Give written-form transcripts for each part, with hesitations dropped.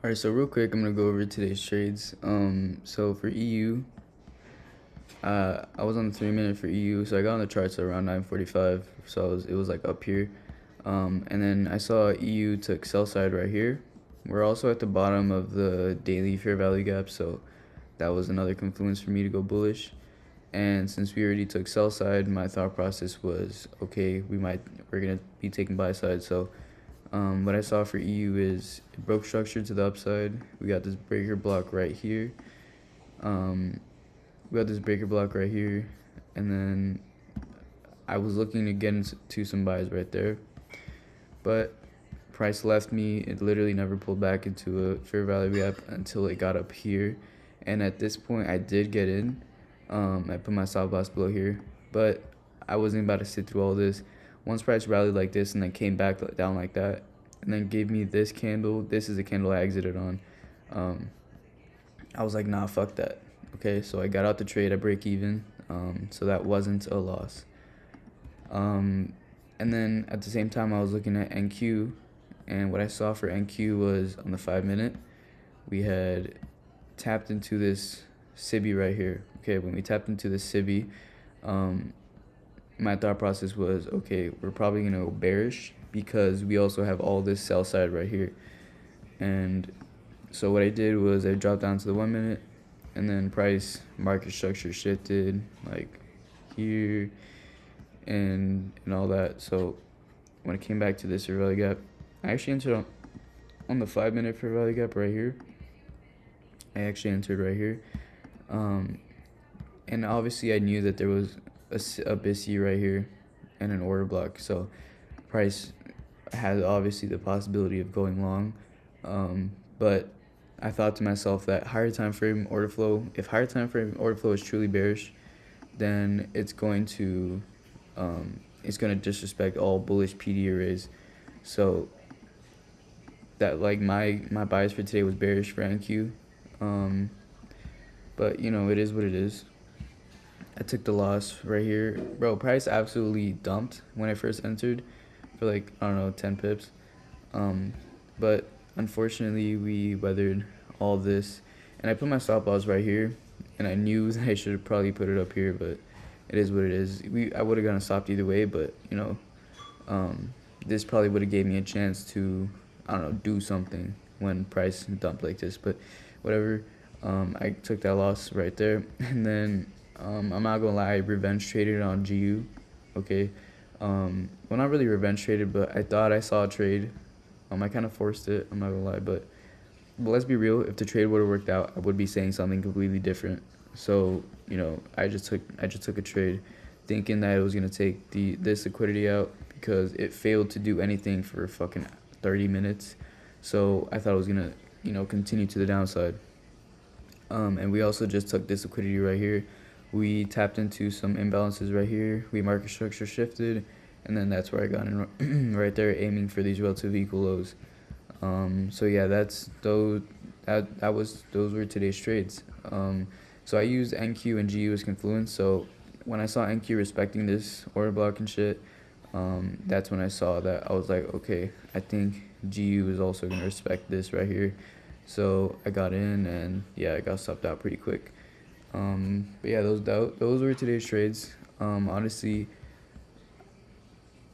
Alright, so real quick, I'm gonna go over today's trades. So for EU, I was on the 3 minute for EU, so I got on the charts at around 9:45. So it was like up here, and then I saw EU took sell side right here. We're also at the bottom of the daily fair value gap, so that was another confluence for me to go bullish. And since we already took sell side, my thought process was okay. We're gonna be taking buy side, so. What I saw for EU is it broke structure to the upside. We got this breaker block right here. Um, we got this breaker block right here, and then I was looking to get into some buys right there, but price left me. It literally never pulled back into a fair value gap until it got up here, and at this point I did get in. I put my stop loss below here, but I wasn't about to sit through all this. Once price rallied like this and then came back down like that, and then gave me this candle. This is the candle I exited on. I was like, nah, fuck that. Okay, so I got out the trade at break even. So that wasn't a loss. And then at the same time, I was looking at NQ, and what I saw for NQ was on the 5 minute, we had tapped into this SIBI right here. Okay, when we tapped into the SIBI, my thought process was, okay, we're probably going to go bearish because we also have all this sell side right here. And so what I did was I dropped down to the 1 minute, and then price market structure shifted like here and all that. So when it came back to this fair value gap, I actually entered on the 5 minute fair value gap right here. I actually entered right here. And obviously I knew that there was a BISI right here and an order block, so price had obviously the possibility of going long, but I thought to myself that higher time frame order flow, if higher time frame order flow is truly bearish, then it's going to disrespect all bullish PD arrays. So that, like, my bias for today was bearish for NQ, but it is what it is. I took the loss right here. Bro, price absolutely dumped when I first entered for like, I don't know, 10 pips. But unfortunately, we weathered all this. And I put my stop loss right here. And I knew that I should have probably put it up here, but it is what it is. I would have gotten stopped either way, but, this probably would have gave me a chance to, I don't know, do something when price dumped like this. But whatever. I took that loss right there. And then I'm not gonna lie, I revenge traded on GU. Okay, well, not really revenge traded, but I thought I saw a trade. I kind of forced it, I'm not gonna lie, but let's be real, if the trade would have worked out, I would be saying something completely different. So I just took a trade thinking that it was gonna take this liquidity out because it failed to do anything for fucking 30 minutes. So I thought it was gonna continue to the downside. And we also just took this liquidity right here. We tapped into some imbalances right here. We market structure shifted, and then that's where I got in right there, aiming for these relative equal lows. So yeah, those were today's trades. So I used NQ and GU as confluence. So when I saw NQ respecting this order block and shit, that's when I saw that. I was like, okay, I think GU is also gonna respect this right here. So I got in, and yeah, I got stopped out pretty quick. But yeah, those were today's trades. Honestly,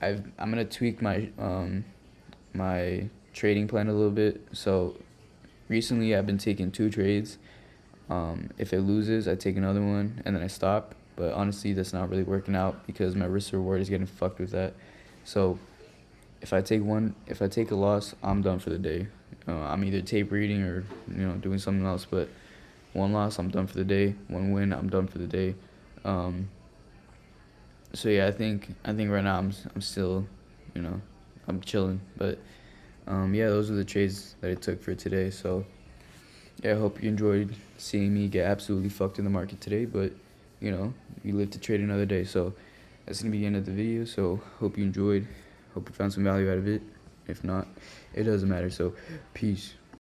I'm gonna tweak my my trading plan a little bit. So recently I've been taking 2 trades. If it loses, I take another one and then I stop. But honestly, that's not really working out because my risk reward is getting fucked with that. So if I take a loss, I'm done for the day. I'm either tape reading or doing something else. But one loss, I'm done for the day. One win, I'm done for the day. So yeah, I think right now I'm still, I'm chilling. But yeah, those are the trades that I took for today. So yeah, I hope you enjoyed seeing me get absolutely fucked in the market today. But we live to trade another day. So that's gonna be the end of the video. So hope you enjoyed. Hope you found some value out of it. If not, it doesn't matter. So peace.